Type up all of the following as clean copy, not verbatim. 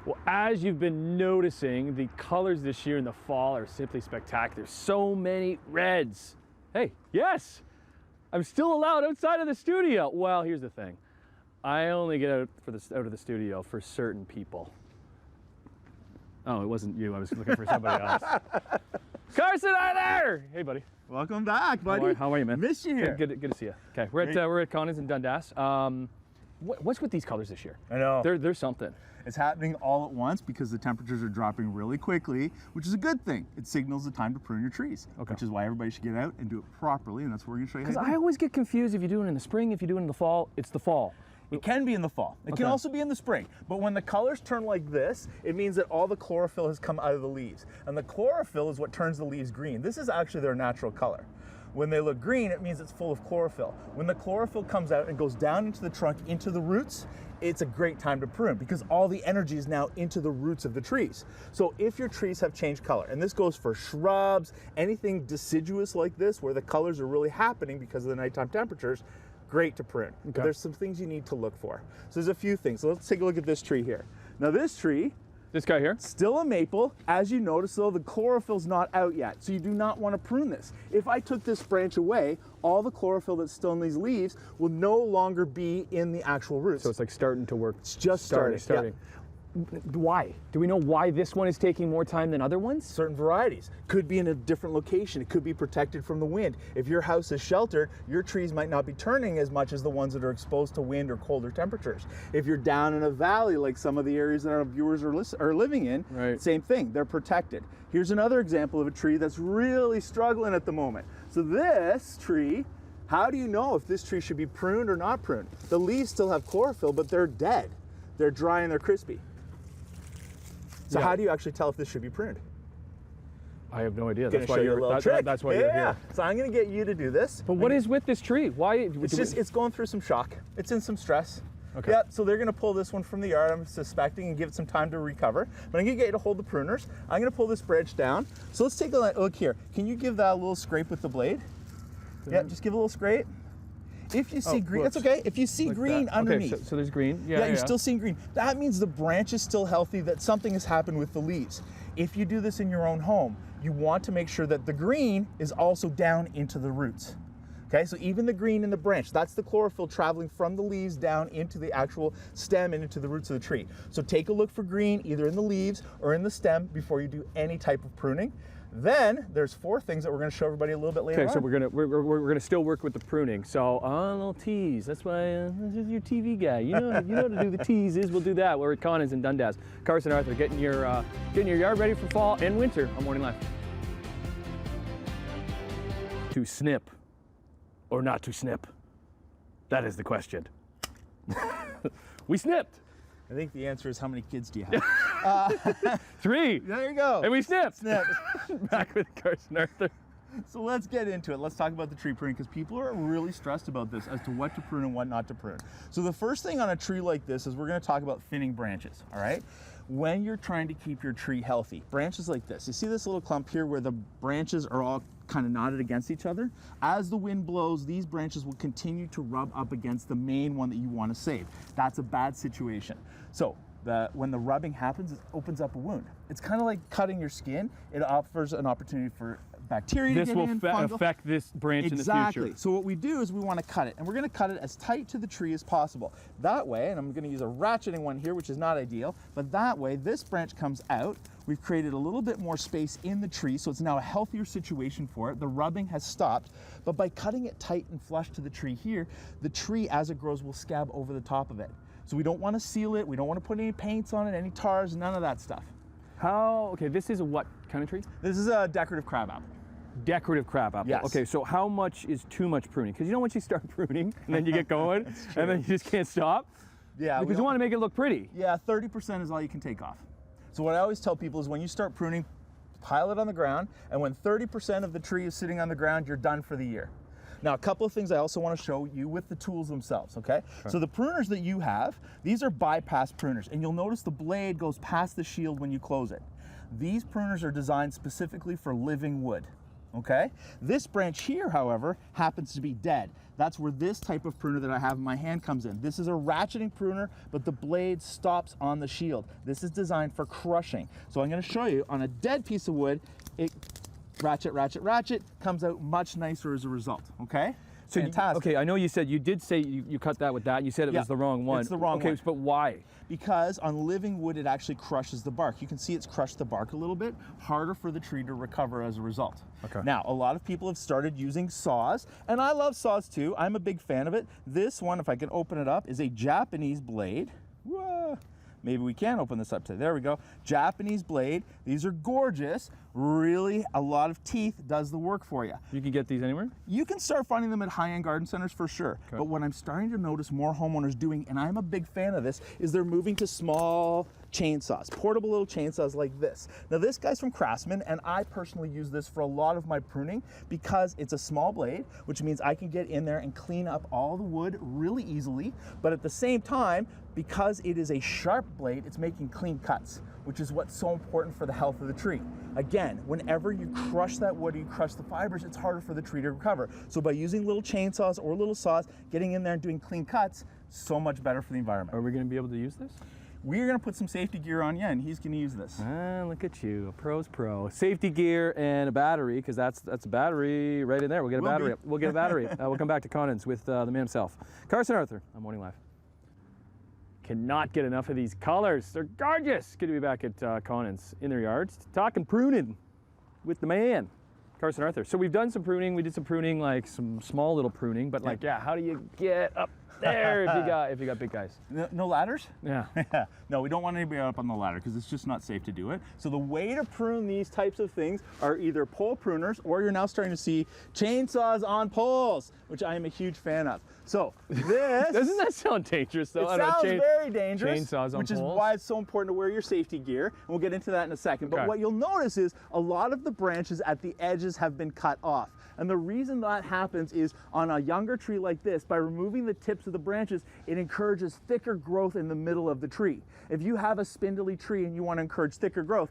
Well, as you've been noticing, the colors this year in the fall are simply spectacular. So many reds. Hey, yes, I'm still allowed outside of the studio. Well, here's the thing. I only get out of the studio for certain people. Oh, it wasn't you. I was looking for somebody else. Carson Arthur! Hey, buddy. Welcome back, buddy. How are you, man? Missed you here. Good to see you. Okay, we're at Connors in Dundas. What's with these colors this year? I know. There's something. It's happening all at once because the temperatures are dropping really quickly, which is a good thing. It signals the time to prune your trees, which is why everybody should get out and do it properly, and that's what we're going to show you how to do. Because I always get confused if you do it in the spring, if you do it in the fall. It's the fall. It can be in the fall. It can also be in the spring. But when the colors turn like this, it means that all the chlorophyll has come out of the leaves. And the chlorophyll is what turns the leaves green. This is actually their natural color. When they look green, it means it's full of chlorophyll. When the chlorophyll comes out and goes down into the trunk, into the roots, it's a great time to prune because all the energy is now into the roots of the trees. So if your trees have changed color, and this goes for shrubs, anything deciduous like this, where the colors are really happening because of the nighttime temperatures, great to prune. But there's some things you need to look for. So there's a few things. So let's take a look at this tree here. Now this tree, this guy here, still a maple. As you notice though, the chlorophyll's not out yet. So you do not want to prune this. If I took this branch away, all the chlorophyll that's still in these leaves will no longer be in the actual roots. So it's like starting to work. It's just starting. Yeah. Why? Do we know why this one is taking more time than other ones? Certain varieties. Could be in a different location. It could be protected from the wind. If your house is sheltered, your trees might not be turning as much as the ones that are exposed to wind or colder temperatures. If you're down in a valley, like some of the areas that our viewers are living in, same thing, they're protected. Here's another example of a tree that's really struggling at the moment. So this tree, how do you know if this tree should be pruned or not pruned? The leaves still have chlorophyll, but they're dead. They're dry and they're crispy. So how do you actually tell if this should be pruned? I have no idea. That's why you're here. So I'm going to get you to do this. But what is with this tree? Why? It's going through some shock. It's in some stress. Okay. Yep, so they're going to pull this one from the yard, I'm suspecting, and give it some time to recover. But I'm going to get you to hold the pruners. I'm going to pull this branch down. So let's take a look here. Can you give that a little scrape with the blade? Yeah, just give a little scrape. If you see green, that's okay. If you see green underneath. Okay, so there's green. Yeah, you're still seeing green. That means the branch is still healthy, that something has happened with the leaves. If you do this in your own home, you want to make sure that the green is also down into the roots. Okay, so even the green in the branch, that's the chlorophyll traveling from the leaves down into the actual stem and into the roots of the tree. So take a look for green either in the leaves or in the stem before you do any type of pruning. Then there's 4 things that we're going to show everybody a little bit later on. Okay, so we're gonna still work with the pruning. So a little tease. That's why this is your TV guy. You know to do the teases. We'll do that. We're at Connors in Dundas. Carson Arthur, getting your yard ready for fall and winter on Morning Live. To snip or not to snip? That is the question. We snipped. I think the answer is, how many kids do you have? 3. There you go. And we snipped. Snipped. Back with Carson Arthur. So let's get into it. Let's talk about the tree pruning because people are really stressed about this as to what to prune and what not to prune. So the first thing on a tree like this is we're going to talk about thinning branches, all right? When you're trying to keep your tree healthy, branches like this, you see this little clump here where the branches are all kind of knotted against each other? As the wind blows, these branches will continue to rub up against the main one that you want to save. That's a bad situation. So when the rubbing happens, it opens up a wound. It's kind of like cutting your skin. It offers an opportunity for bacteria to get in. This will affect this branch in the future. Exactly. So what we do is we want to cut it, and we're going to cut it as tight to the tree as possible. That way, and I'm going to use a ratcheting one here, which is not ideal, but that way this branch comes out. We've created a little bit more space in the tree, so it's now a healthier situation for it. The rubbing has stopped, but by cutting it tight and flush to the tree here, the tree, as it grows, will scab over the top of it. So we don't want to seal it. We don't want to put any paints on it, any tars, none of that stuff. Okay, this is a what kind of tree? This is a decorative crabapple. Decorative crabapple. Yes. Okay, so how much is too much pruning? Because once you start pruning, and then you get going, and then you just can't stop. Yeah. Because you want to make it look pretty. Yeah, 30% is all you can take off. So what I always tell people is when you start pruning, pile it on the ground, and when 30% of the tree is sitting on the ground, you're done for the year. Now, a couple of things I also want to show you with the tools themselves, okay? So the pruners that you have, these are bypass pruners, and you'll notice the blade goes past the shield when you close it. These pruners are designed specifically for living wood. okay? This branch here, however, happens to be dead. That's where this type of pruner that I have in my hand comes in. This is a ratcheting pruner, but the blade stops on the shield. This is designed for crushing. So I'm gonna show you, on a dead piece of wood, it ratchet, ratchet, ratchet, comes out much nicer as a result, okay? So fantastic. Okay, I know you said, you did say you cut that with that. You said it was the wrong one. It's the wrong one. Okay, but why? Because on living wood, it actually crushes the bark. You can see it's crushed the bark a little bit, harder for the tree to recover as a result. Okay. Now, a lot of people have started using saws, and I love saws too. I'm a big fan of it. This one, if I can open it up, is a Japanese blade. Whoa. Maybe we can open this up today. There we go. Japanese blade. These are gorgeous. Really, a lot of teeth does the work for you. You can get these anywhere? You can start finding them at high-end garden centers for sure. Okay. But what I'm starting to notice more homeowners doing, and I'm a big fan of this, is they're moving to small chainsaws, portable little chainsaws like this. Now this guy's from Craftsman, and I personally use this for a lot of my pruning because it's a small blade, which means I can get in there and clean up all the wood really easily. But at the same time, because it is a sharp blade, it's making clean cuts, which is what's so important for the health of the tree. Again, whenever you crush that wood, you crush the fibers, it's harder for the tree to recover. So by using little chainsaws or little saws, getting in there and doing clean cuts, so much better for the environment. Are we going to be able to use this? We're going to put some safety gear on you, and he's going to use this. Ah, look at you, a pro's pro. Safety gear and a battery, because that's a battery right in there. We'll get a battery. We'll get a battery. We'll come back to Conan's with the man himself. Carson Arthur on Morning Live. Cannot get enough of these colors. They're gorgeous. Good to be back at Conan's in their yards, talking pruning with the man, Carson Arthur. So we've done some pruning. We did some pruning, like some small little pruning, but like, yeah, how do you get up there if you got big guys? No ladders? Yeah. No, we don't want anybody up on the ladder because it's just not safe to do it. So the way to prune these types of things are either pole pruners, or you're now starting to see chainsaws on poles, which I am a huge fan of. So this doesn't that sound dangerous though? It sounds very dangerous, chainsaws on which is poles. why it's so important to wear your safety gear. And we'll get into that in a second. But what you'll notice is a lot of the branches at the edges have been cut off. And the reason that happens is on a younger tree like this, by removing the tips of the branches, it encourages thicker growth in the middle of the tree. If you have a spindly tree and you want to encourage thicker growth,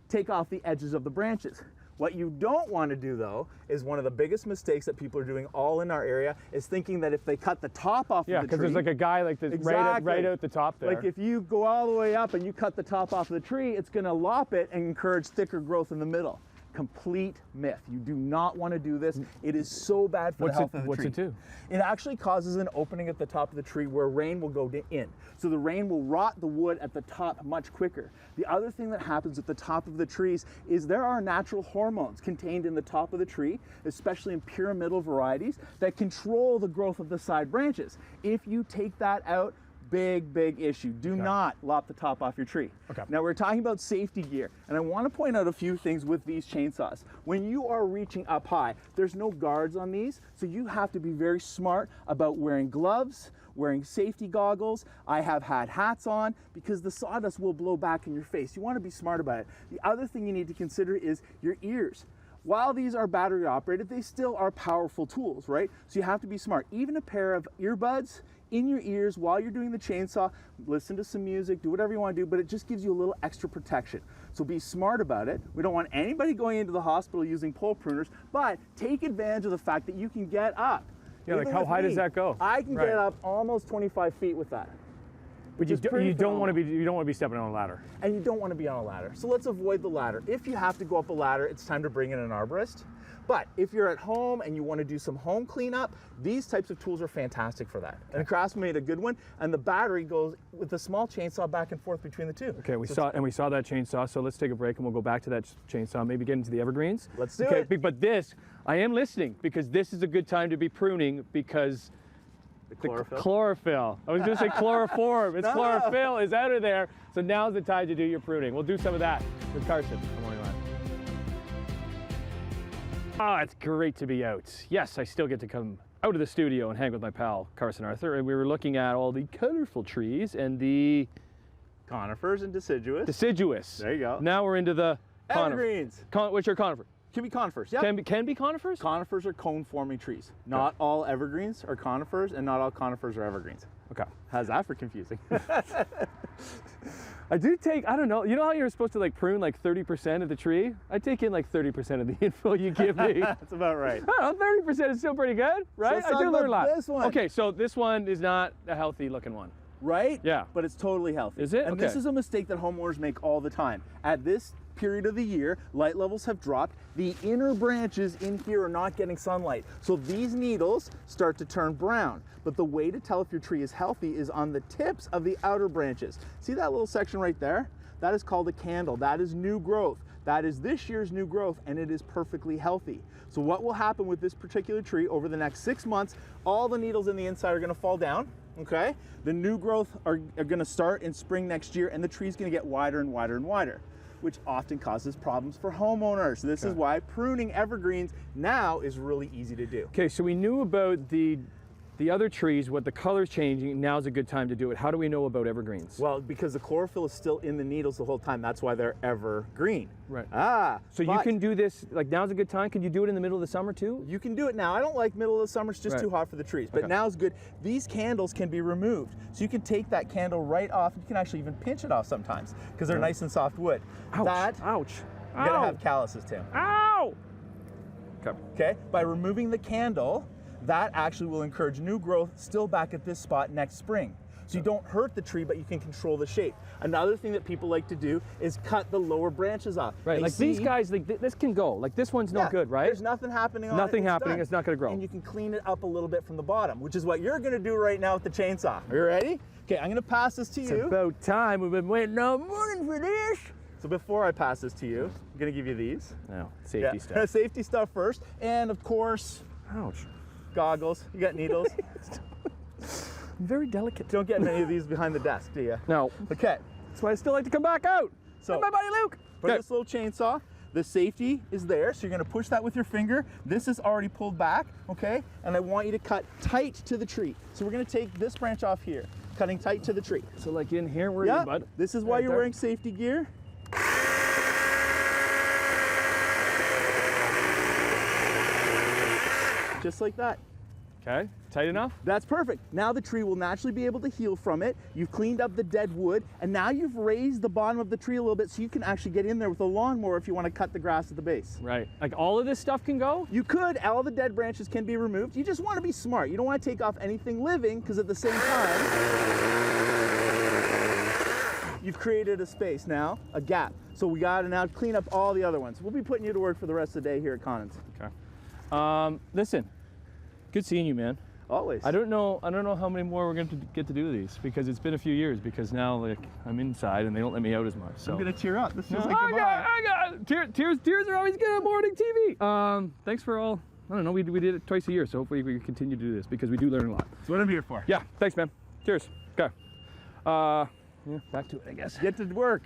take off the edges of the branches. What you don't want to do though, is one of the biggest mistakes that people are doing all in our area is thinking that if they cut the top off of the tree. Yeah, because there's like a guy like this right out the top there. Like if you go all the way up and you cut the top off of the tree, it's going to lop it and encourage thicker growth in the middle. Complete myth. You do not want to do this. It is so bad for the health of the tree. What's it do? It actually causes an opening at the top of the tree where rain will go in. So the rain will rot the wood at the top much quicker. The other thing that happens at the top of the trees is there are natural hormones contained in the top of the tree, especially in pyramidal varieties, that control the growth of the side branches. If you take that out, big issue. Do not lop the top off your tree. Okay. Now we're talking about safety gear, and I want to point out a few things with these chainsaws. When you are reaching up high, there's no guards on these, so you have to be very smart about wearing gloves, wearing safety goggles. I have had hats on because the sawdust will blow back in your face. You want to be smart about it. The other thing you need to consider is your ears. While these are battery operated, they still are powerful tools, right? So you have to be smart. Even a pair of earbuds in your ears while you're doing the chainsaw, listen to some music, do whatever you want to do, but it just gives you a little extra protection. So be smart about it. We don't want anybody going into the hospital using pole pruners, but take advantage of the fact that you can get up. Yeah, like how high does that go? I can get up almost 25 feet with that. But you don't want to be stepping on a ladder. And you don't want to be on a ladder. So let's avoid the ladder. If you have to go up a ladder, it's time to bring in an arborist. But if you're at home and you want to do some home cleanup, these types of tools are fantastic for that. And Craftsman made a good one, and the battery goes with a small chainsaw back and forth between the two. Okay, we saw that chainsaw, so let's take a break and we'll go back to that chainsaw, maybe get into the evergreens. Let's do it. But this, I am listening, because this is a good time to be pruning, because the chlorophyll. Chlorophyll. I was going to say chloroform. It's chlorophyll is out of there. So now's the time to do your pruning. We'll do some of that with Carson. Good morning, Live. Oh, it's great to be out. Yes, I still get to come out of the studio and hang with my pal Carson Arthur, and we were looking at all the colorful trees and the conifers and deciduous. Deciduous. There you go. Now we're into the evergreens. Which are conifer? Can be conifers. Yep. Can be conifers? Conifers are cone-forming trees. Not all evergreens are conifers, and not all conifers are evergreens. Okay. How's that for confusing? I do take, I don't know, you know how you're supposed to like prune like 30% of the tree? I take in like 30% of the info you give me. That's about right. I don't know, 30% is still pretty good, right? So I do learn a lot. this one. Okay, so this one is not a healthy looking one. Right? Yeah. But it's totally healthy. Is it? And Okay. this is a mistake that homeowners make all the time. At this period of the year, light levels have dropped. The inner branches in here are not getting sunlight. So these needles start to turn brown. But the way to tell if your tree is healthy is on the tips of the outer branches. See that little section right there? That is called a candle. That is new growth. That is this year's new growth, and it is perfectly healthy. So what will happen with this particular tree over the next 6 months, all the needles in the inside are gonna fall down, okay? The new growth are gonna start in spring next year, and the tree's gonna get wider and wider and wider, which often causes problems for homeowners. This is why pruning evergreens now is really easy to do. Okay, so we knew about the other trees, what the color's changing, now's a good time to do it. How do we know about evergreens? Well, because the chlorophyll is still in the needles the whole time, that's why they're evergreen. Right. So but you can do this, like now's a good time? Can you do it in the middle of the summer too? you can do it now. I don't like middle of the summer, it's just Right. too hot for the trees, but Okay. now's good. These candles can be removed. So you can take that candle right off. You can actually even pinch it off sometimes because they're nice and soft wood. Ouch, That, ouch, you gotta ow, have calluses, Tim. ow! Okay. Okay, by removing the candle, that actually will encourage new growth still back at this spot next spring. So you don't hurt the tree, but you can control the shape. Another thing that people like to do is cut the lower branches off. Right, They like these see- guys, like this can go. Like this one's no Yeah, good, right? There's nothing happening on it. Nothing happening, done. it's not gonna grow. And you can clean it up a little bit from the bottom, which is what you're gonna do right now with the chainsaw. Are you ready? Okay, I'm gonna pass this to It's you. about time. We've been waiting all morning for this. So before I pass this to you, I'm gonna give you these. No, safety Yeah, stuff. safety stuff first. And of course, Ouch. goggles. You got needles. Very delicate. Don't get many of these behind the desk, do you? No. Okay, That's why I still like to come back out. So- Hey, my buddy Luke. for Okay. this little chainsaw, the safety is there, so you're gonna push that with your finger. This is already pulled back, okay? And I want you to cut tight to the tree. So we're gonna take this branch off here, cutting tight to the tree. So like in here, where are Yeah, you, bud? this is why Right you're there. wearing safety gear. Just like that. Okay, tight enough? That's perfect. Now the tree will naturally be able to heal from it. You've cleaned up the dead wood, and now you've raised the bottom of the tree a little bit so you can actually get in there with a lawnmower if you want to cut the grass at the base. Right. Like all of this stuff can go? You could, all the dead branches can be removed. You just want to be smart. You don't want to take off anything living because at the same time, you've created a space now, a gap. So we got to now clean up all the other ones. We'll be putting you to work for the rest of the day here at Conan's. Okay. Listen, good seeing you, man. Always. I don't know how many more we're going to get to do these because it's been a few years because now like I'm inside and they don't let me out as much. So I'm going to tear up. This feels like I goodbye. got tears are always good on morning TV. Thanks for all. I don't know. We did it twice a year, so hopefully we can continue to do this because we do learn a lot. That's what I'm here for. Yeah. Thanks, man. Cheers. Okay. Yeah, back to it, I guess. Get to work.